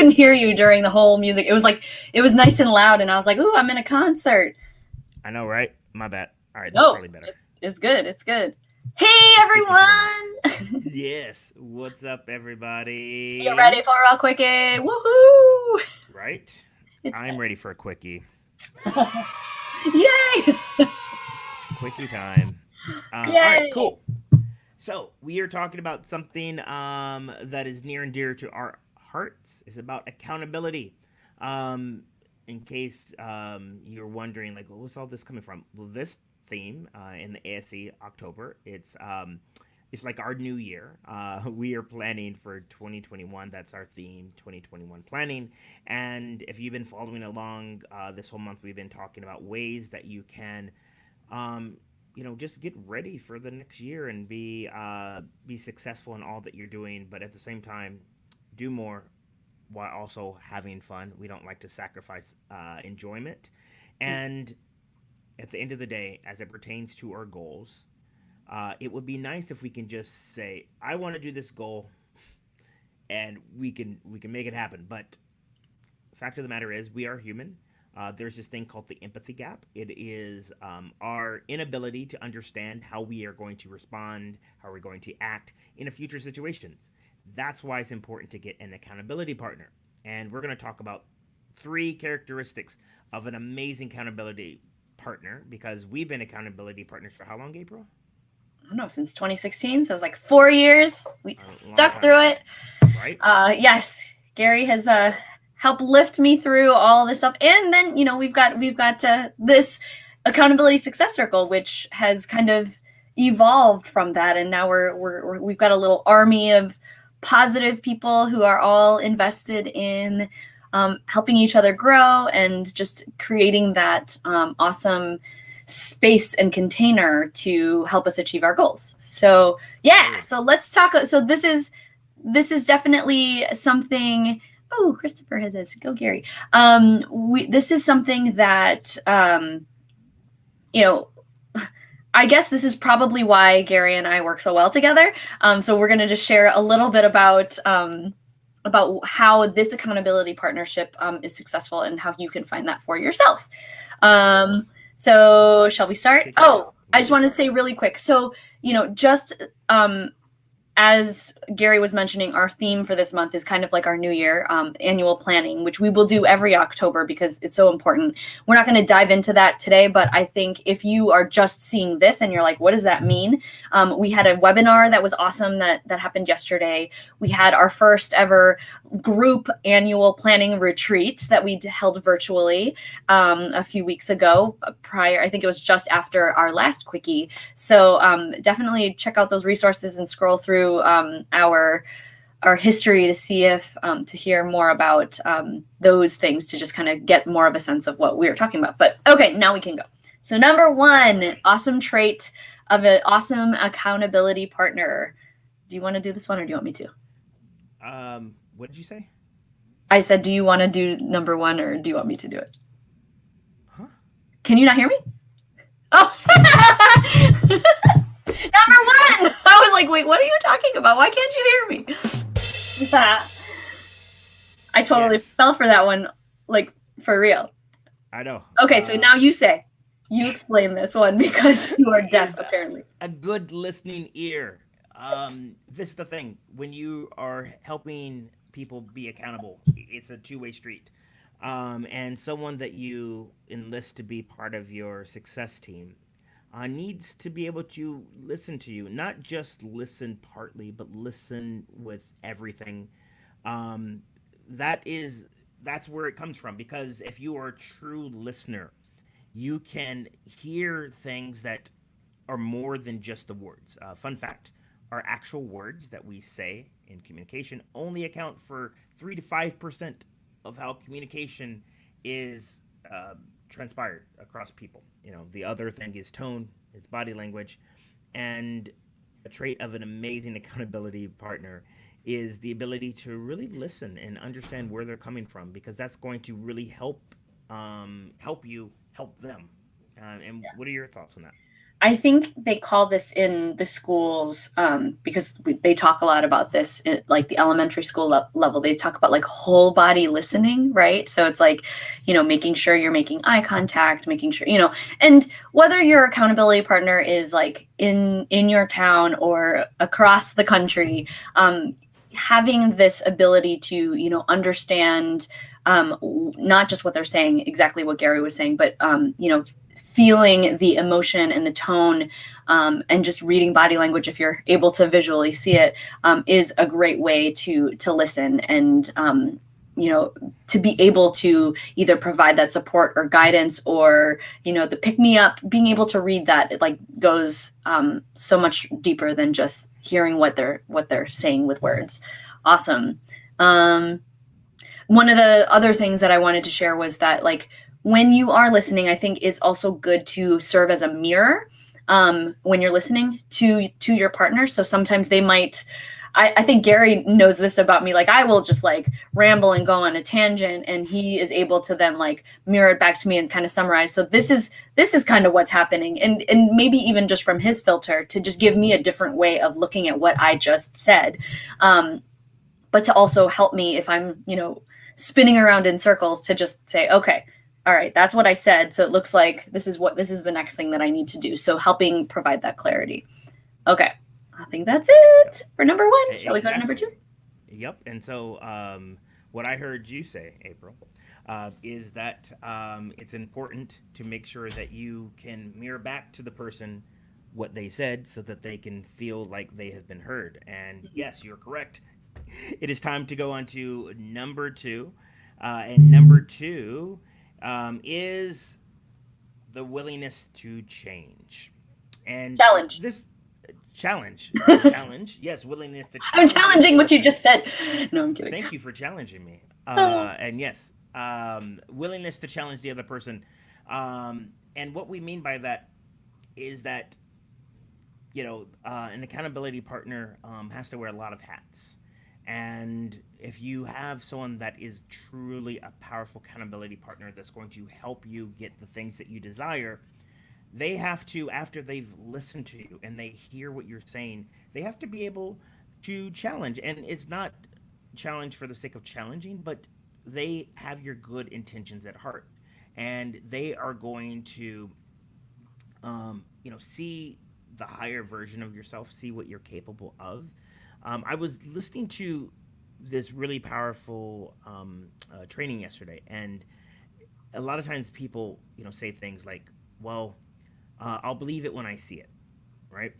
couldn't hear you during the whole music. It was nice and loud, and I was like, "Ooh, I'm in a concert." I know, right? My bad. All right, that's No, probably better. it's good. It's good. Hey, Just speaking to the mic. everyone! Yes. What's up, You ready everybody? for a quickie? Woohoo! Right? It's I'm ready for a quickie. yay! Quickie time. All right, Yay! cool. So we are talking about something that is near and dear to our hearts. It's about accountability. Um, in case you're wondering, like, well, what's all this coming from? Well, this theme in the ASC October, it's like our new year. We are planning for 2021. That's our theme, 2021 planning. And if you've been following along this whole month, we've been talking about ways that you can um, just get ready for the next year and be successful in all that you're doing, but at the same time, do more while also having fun. We don't like to sacrifice enjoyment, and at the end of the day, as it pertains to our goals, it would be nice if we can just say, "I want to do this goal," and we can make it happen. But fact of the matter is, we are human. There's this thing called the empathy gap. It is our inability to understand how we are going to respond, how we're going to act in a future situations. That's why it's important to get an accountability partner. And we're going to talk about three characteristics of an amazing accountability partner because we've been accountability partners for how long, April? I don't know, since 2016, so it was like 4 years. We A long stuck time, through it. right? Yes, Gary has helped lift me through all this stuff, and then we've got this accountability success circle, which has kind of evolved from that, and now we've got a little army of positive people who are all invested in helping each other grow and just creating that awesome space and container to help us achieve our goals. So yeah, so let's talk. So this is definitely something. Oh, Christopher has this. Go, Gary. This is something that you know. I guess this is probably why Gary and I work so well together. So we're going to just share a little bit about how this accountability partnership is successful and how you can find that for yourself. Yes. So shall we start? Kick it off. Oh, I just Yes. want to say really quick. So, just as Gary was mentioning, our theme for this month is kind of like our New Year annual planning, which we will do every October because it's so important. We're not going to dive into that today, but I think if you are just seeing this and you're like, what does that mean? We had a webinar that was awesome that happened yesterday. We had our first ever group annual planning retreat that we held virtually a few weeks ago prior. I think it was just after our last quickie. So definitely check out those resources and scroll through our history to see if to hear more about those things to just kind of get more of a sense of what we were talking about. But okay, now we can go. So number one, awesome trait of an awesome accountability partner. Do you want to do this one or do you want me to? What did you say? I said, do you want to do number one or do you want me to do it? Huh? Can you not hear me? Oh, number one. I was like, wait, what are you talking about? Why can't you hear me? I totally Yes. fell for that one, like for real. I know. Okay, so now you explain this one because you are deaf, Is apparently. a good listening ear. This is the thing. When you are helping people be accountable, it's a two-way street. And someone that you enlist to be part of your success team needs to be able to listen to you, not just listen partly, but listen with everything. Um, that is that's where it comes from because if you are a true listener, you can hear things that are more than just the words. Fun fact: our actual words that we say in communication only account for 3 to 5% of how communication is transpired across people. The other thing is tone, is body language, and a trait of an amazing accountability partner is the ability to really listen and understand where they're coming from because that's going to really help you help them. And what are your thoughts on that? I think they call this in the schools because they talk a lot about this at like the elementary school level. They talk about like whole body listening, right? So it's like, making sure you're making eye contact, making sure, and whether your accountability partner is like in your town or across the country, having this ability to, understand not just what they're saying, exactly what Gary was saying, but, feeling the emotion and the tone, and just reading body language if you're able to visually see it, is a great way to listen and to be able to either provide that support or guidance, or the pick me up. Being able to read that, it like goes so much deeper than just hearing what they're saying with words. Awesome. One of the other things that I wanted to share was that, like, when you are listening, I think it's also good to serve as a mirror when you're listening to your partner. So sometimes they might, I think Gary knows this about me. Like, I will just like ramble and go on a tangent, and he is able to then like mirror it back to me and kind of summarize. So this is kind of what's happening, and maybe even just from his filter to just give me a different way of looking at what I just said, but to also help me if I'm spinning around in circles, to just say, okay, all right, that's what I said. So it looks like this is the next thing that I need to do. So helping provide that clarity. Okay. I think that's it for number one. Shall we go to number two? Yep. And so what I heard you say, April, is that it's important to make sure that you can mirror back to the person what they said so that they can feel like they have been heard. And yes, you're correct. It is time to go on to number two. And number two is the willingness to change. And challenge. This challenge. Yes, willingness to challenge. I'm challenging what you just said. No, I'm kidding. Thank you for challenging me. And yes, willingness to challenge the other person. And what we mean by that is that, an accountability partner has to wear a lot of hats. And if you have someone that is truly a powerful accountability partner that's going to help you get the things that you desire, they have to, after they've listened to you and they hear what you're saying, they have to be able to challenge. And it's not challenge for the sake of challenging, but they have your good intentions at heart. And they are going to, see the higher version of yourself, see what you're capable of. I was listening to this really powerful training yesterday, and a lot of times people, say things like, "Well, I'll believe it when I see it," right?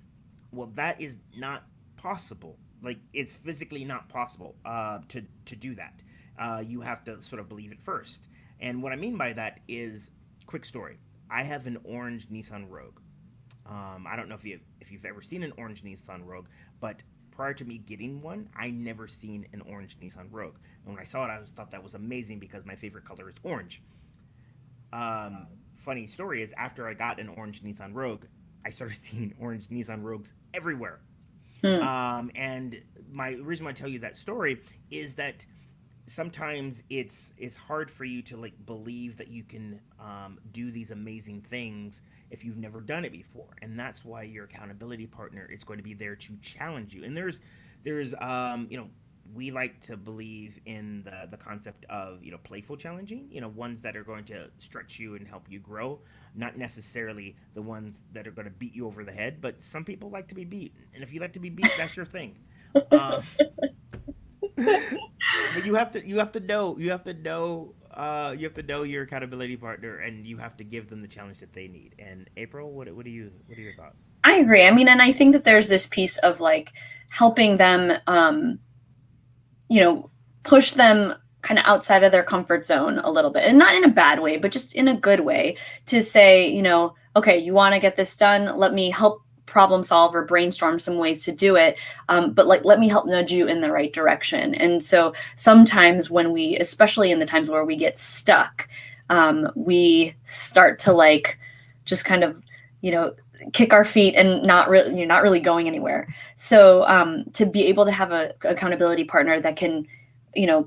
Well, that is not possible. Like, it's physically not possible to do that. You have to sort of believe it first. And what I mean by that is, quick story. I have an orange Nissan Rogue. I don't know if you've ever seen an orange Nissan Rogue, but prior to me getting one, I never seen an orange Nissan Rogue. And when I saw it, I thought that was amazing because my favorite color is orange. Funny story is, after I got an orange Nissan Rogue, I started seeing orange Nissan Rogues everywhere. And my reason why I tell you that story is that sometimes it's hard for you to like believe that you can do these amazing things if you've never done it before, and that's why your accountability partner is going to be there to challenge you. And there's we like to believe in the concept of playful challenging, ones that are going to stretch you and help you grow, not necessarily the ones that are going to beat you over the head. But some people like to be beat, and if you like to be beat, that's your thing. But you have to know your accountability partner, and you have to give them the challenge that they need. And April, what are your thoughts? I agree. I mean, and I think that there's this piece of like helping them, push them kind of outside of their comfort zone a little bit, and not in a bad way, but just in a good way, to say, okay, you want to get this done. Let me help problem solve or brainstorm some ways to do it. But like, let me help nudge you in the right direction. And so sometimes when we, especially in the times where we get stuck, we start to like, just kind of, kick our feet and you're not really going anywhere. So to be able to have a accountability partner that can,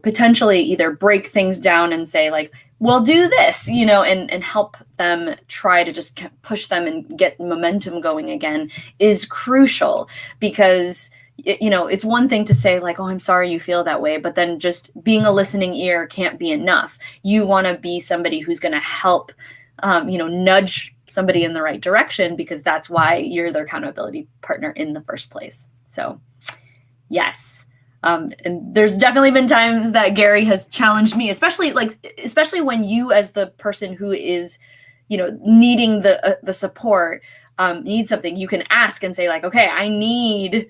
potentially either break things down and say like, we'll do this, and help them try to just push them and get momentum going again is crucial, because it's one thing to say like, oh, I'm sorry you feel that way, but then just being a listening ear can't be enough. You want to be somebody who's going to help, nudge somebody in the right direction, because that's why you're their accountability partner in the first place. So yes. And there's definitely been times that Gary has challenged me, especially when you, as the person who is, needing the support, need something, you can ask and say like, okay, I need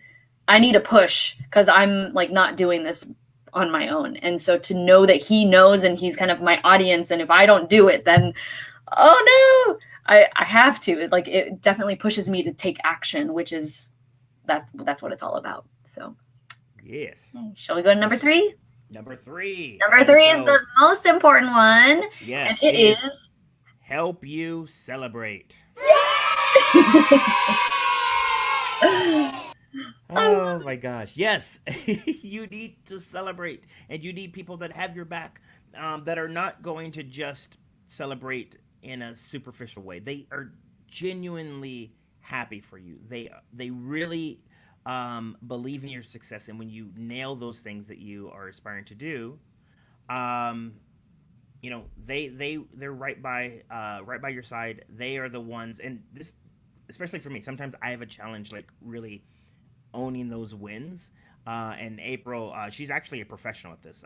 a push because I'm like not doing this on my own. And so to know that he knows and he's kind of my audience, and if I don't do it, then, oh no, I have to. Like, it definitely pushes me to take action, which is that's what it's all about. So. Yes. Shall we go to number 3? Number 3. Number 3 is the most important one. Yes. And it is help you celebrate. Oh my gosh. Yes. You need to celebrate, and you need people that have your back, that are not going to just celebrate in a superficial way. They are genuinely happy for you. They really believe in your success, and when you nail those things that you are aspiring to do, um, they're right by your side. They are the ones, and this, especially for me, sometimes I have a challenge like really owning those wins. And Apryl, she's actually a professional at this.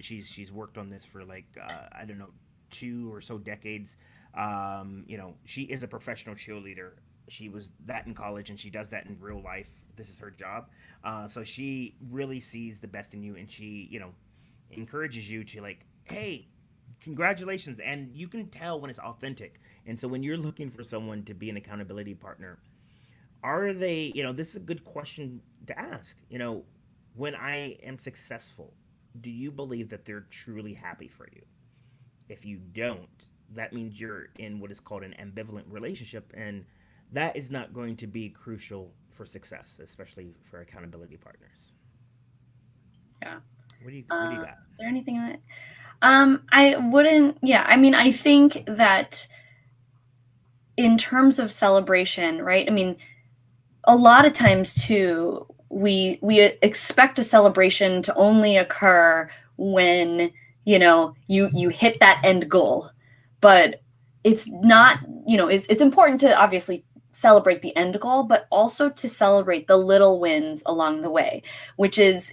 She's worked on this for like I don't know, 2 or so decades. She is a professional cheerleader. She was that in college, and she does that in real life. This is her job. So she really sees the best in you, and she, encourages you to like, hey, congratulations. And you can tell when it's authentic. And so when you're looking for someone to be an accountability partner, are they, this is a good question to ask. When I am successful, do you believe that they're truly happy for you? If you don't, that means you're in what is called an ambivalent relationship, and that is not going to be crucial for success, especially for accountability partners. Yeah. What do you got? Is there anything that I wouldn't, yeah, I mean, I think that in terms of celebration, right? I mean, a lot of times too, we expect a celebration to only occur when, you hit that end goal. But it's not, it's important to obviously celebrate the end goal, but also to celebrate the little wins along the way, which is,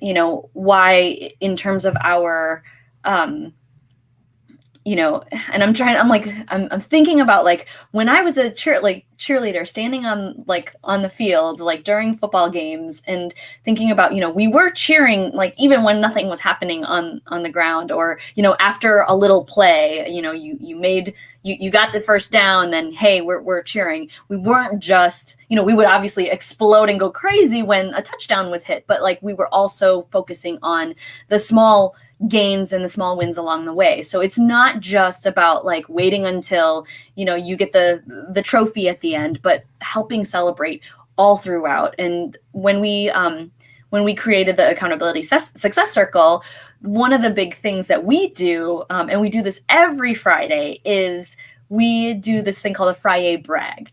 why in terms of our, and I'm thinking about like when I was a cheerleader standing on the field, like during football games, and thinking about, we were cheering, like even when nothing was happening on the ground, or, after a little play, you got the first down, then, hey, we're cheering. We weren't just, we would obviously explode and go crazy when a touchdown was hit, but like we were also focusing on the small gains and the small wins along the way. So it's not just about like waiting until, you get the trophy at the end, but helping celebrate all throughout. And when we created the Accountability Success Circle, one of the big things that we do, and we do this every Friday, is we do this thing called a Friday brag.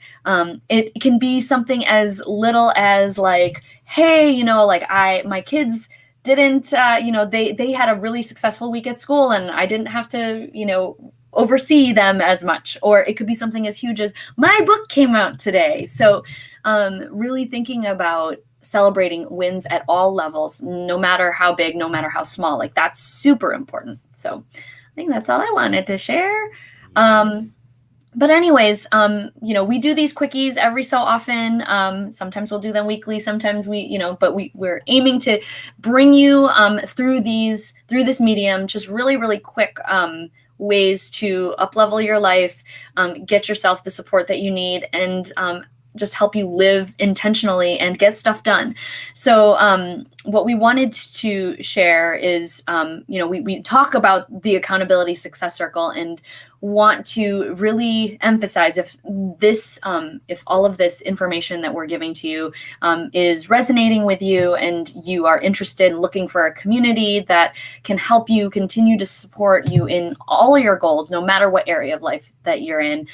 It can be something as little as like, hey, my kids didn't, they had a really successful week at school, and I didn't have to, oversee them as much. Or it could be something as huge as my book came out today. So really thinking about celebrating wins at all levels, no matter how big, no matter how small, like that's super important. So I think that's all I wanted to share. Yes. But anyways, we do these quickies every so often. Sometimes we'll do them weekly, sometimes but we're aiming to bring you through this medium, just really, really quick ways to uplevel your life, get yourself the support that you need, and just help you live intentionally and get stuff done. So what we wanted to share is, we talk about the Accountability Success Circle and want to really emphasize if all of this information that we're giving to you is resonating with you, and you are interested in looking for a community that can help you continue to support you in all your goals, no matter what area of life that you're in,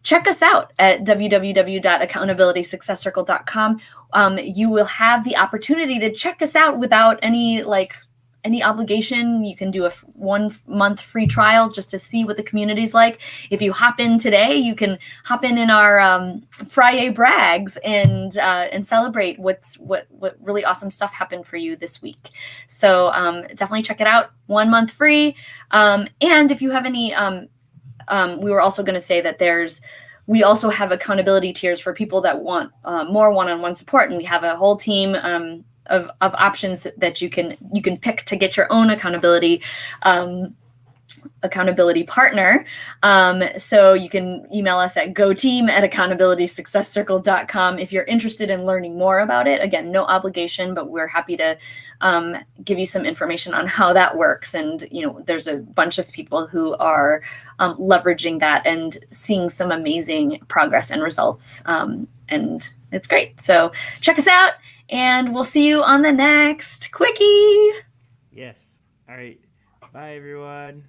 check us out at www.accountabilitysuccesscircle.com. You will have the opportunity to check us out without any obligation. You can do a 1 month free trial just to see what the community's like. If you hop in today, you can hop in our Friday brags and celebrate what really awesome stuff happened for you this week. So definitely check it out. 1 month free. And if you have any, we were also going to say that we also have accountability tiers for people that want more one-on-one support, and we have a whole team of options that you can pick to get your own accountability partner. So you can email us at goteam@accountabilitysuccesscircle.com if you're interested in learning more about it. Again, no obligation, but we're happy to give you some information on how that works. And there's a bunch of people who are leveraging that and seeing some amazing progress and results, and it's great. So check us out, and we'll see you on the next Quickie. Yes. All right. Bye, everyone.